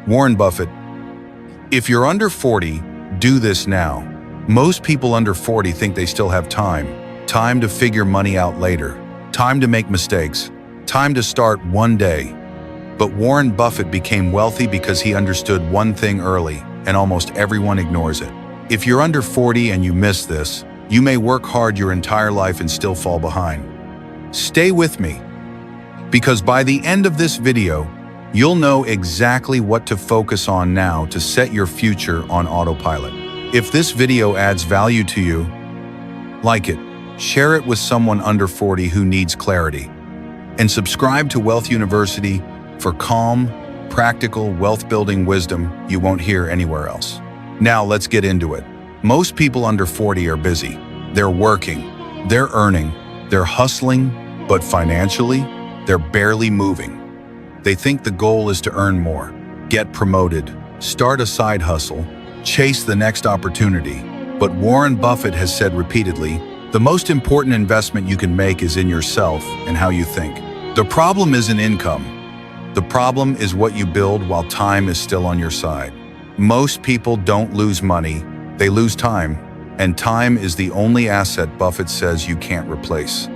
Warren Buffett, if you're under 40, do this now. Most people under 40 think they still have time. Time to figure money out later. Time to make mistakes. Time to start one day. But Warren Buffett became wealthy because he understood one thing early, and almost everyone ignores it. If you're under 40 and you miss this, you may work hard your entire life and still fall behind. Stay with me, because by the end of this video, you'll know exactly what to focus on now to set your future on autopilot. If this video adds value to you, like it, share it with someone under 40 who needs clarity, and subscribe to Wealth University for calm, practical, wealth-building wisdom you won't hear anywhere else. Now let's get into it. Most people under 40 are busy. They're working, they're earning, they're hustling, but financially, they're barely moving. They think the goal is to earn more, get promoted, start a side hustle, chase the next opportunity. But Warren Buffett has said repeatedly, the most important investment you can make is in yourself and how you think. The problem isn't income. The problem is what you build while time is still on your side. Most people don't lose money, they lose time, and time is the only asset Buffett says you can't replace.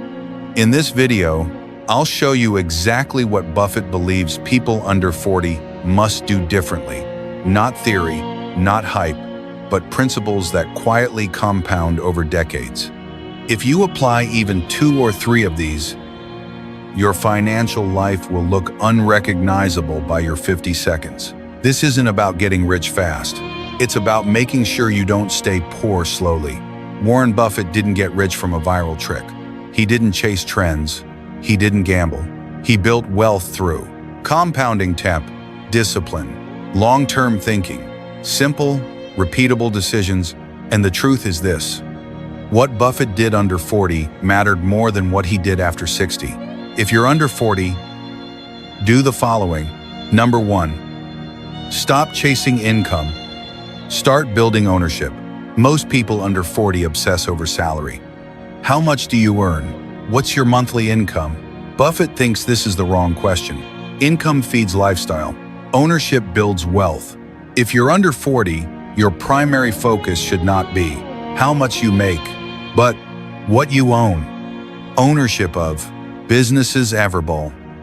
In this video, I'll show you exactly what Buffett believes people under 40 must do differently. Not theory, not hype, but principles that quietly compound over decades. If you apply even 2 or 3 of these, your financial life will look unrecognizable by your 50 seconds. This isn't about getting rich fast. It's about making sure you don't stay poor slowly. Warren Buffett didn't get rich from a viral trick. He didn't chase trends. He didn't gamble. He built wealth through compounding discipline, long-term thinking, simple, repeatable decisions, and the truth is this. What Buffett did under 40 mattered more than what he did after 60. If you're under 40, do the following. Number 1, stop chasing income. Start building ownership. Most people under 40 obsess over salary. How much do you earn? What's your monthly income? Buffett thinks this is the wrong question. Income feeds lifestyle. Ownership builds wealth. If you're under 40, your primary focus should not be how much you make, but what you own. Ownership of businesses,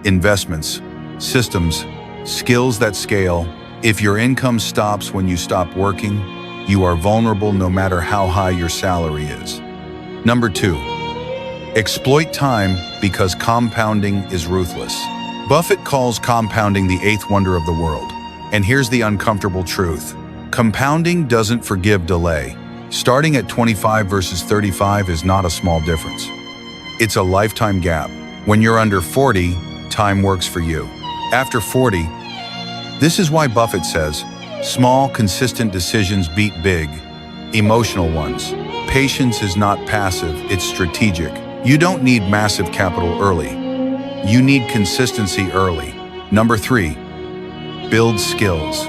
investments, systems, skills that scale. If your income stops when you stop working, you are vulnerable no matter how high your salary is. Number 2, exploit time because compounding is ruthless. Buffett calls compounding the 8th wonder of the world. And here's the uncomfortable truth. Compounding doesn't forgive delay. Starting at 25 versus 35 is not a small difference. It's a lifetime gap. When you're under 40, time works for you. After 40, this is why Buffett says, small, consistent decisions beat big, emotional ones. Patience is not passive, it's strategic. You don't need massive capital early. You need consistency early. Number 3, build skills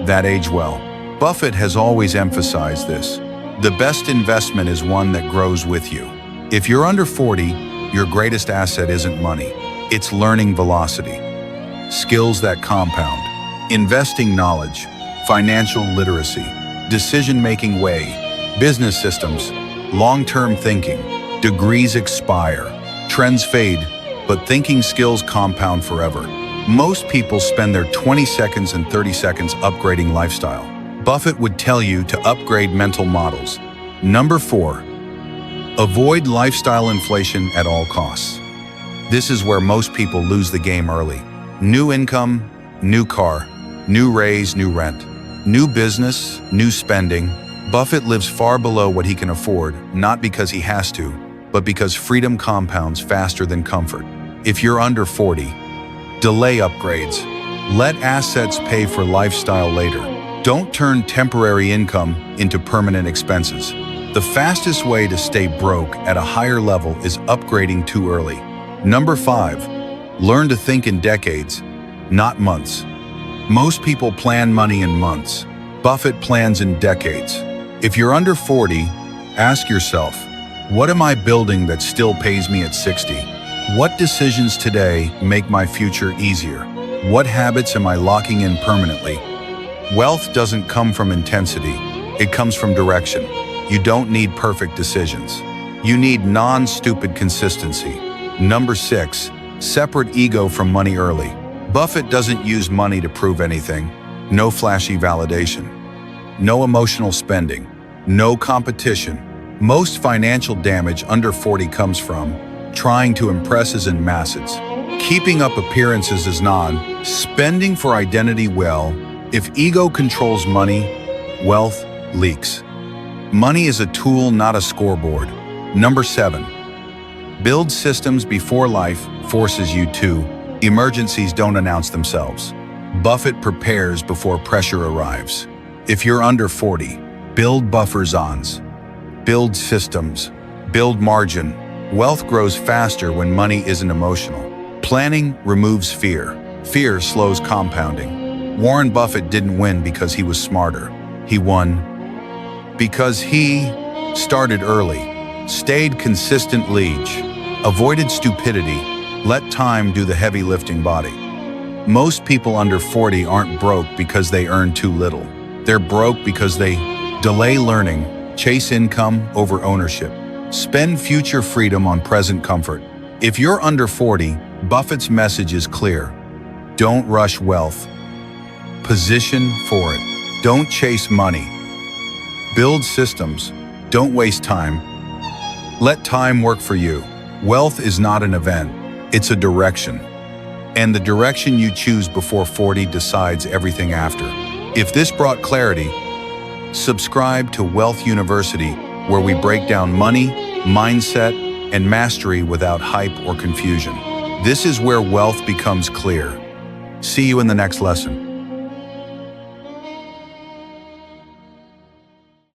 that age well. Buffett has always emphasized this. The best investment is one that grows with you. If you're under 40, your greatest asset isn't money. It's learning velocity. Skills that compound. Investing knowledge, financial literacy, decision-making way, business systems, long-term thinking. Degrees expire, trends fade, but thinking skills compound forever. Most people spend their 20 seconds and 30 seconds upgrading lifestyle. Buffett would tell you to upgrade mental models. Number 4, avoid lifestyle inflation at all costs. This is where most people lose the game early. New income, new car, new raise, new rent, new business, new spending. Buffett lives far below what he can afford, not because he has to, but because freedom compounds faster than comfort. If you're under 40, delay upgrades. Let assets pay for lifestyle later. Don't turn temporary income into permanent expenses. The fastest way to stay broke at a higher level is upgrading too early. Number 5, learn to think in decades, not months. Most people plan money in months. Buffett plans in decades. If you're under 40, ask yourself, what am I building that still pays me at 60? What decisions today make my future easier? What habits am I locking in permanently? Wealth doesn't come from intensity. It comes from direction. You don't need perfect decisions. You need non-stupid consistency. Number 6, separate ego from money early. Buffett doesn't use money to prove anything. No flashy validation. No emotional spending. No competition. Most financial damage under 40 comes from trying to impress in masses. Keeping up appearances is spending for identity well. If ego controls money, wealth leaks. Money is a tool, not a scoreboard. Number 7, build systems before life forces you to. Emergencies don't announce themselves. Buffett prepares before pressure arrives. If you're under 40, build buffer zones. Build systems. Build margin. Wealth grows faster when money isn't emotional. Planning removes fear. Fear slows compounding. Warren Buffett didn't win because he was smarter. He won because he started early, stayed consistent liege, avoided stupidity, let time do the heavy lifting body. Most people under 40 aren't broke because they earn too little. They're broke because they delay learning, chase income over ownership, spend future freedom on present comfort. If you're under 40, Buffett's message is clear. Don't rush wealth. Position for it. Don't chase money. Build systems. Don't waste time. Let time work for you. Wealth is not an event. It's a direction. And the direction you choose before 40 decides everything after. If this brought clarity, subscribe to Wealth University, where we break down money, mindset, and mastery without hype or confusion. This is where wealth becomes clear. See you in the next lesson.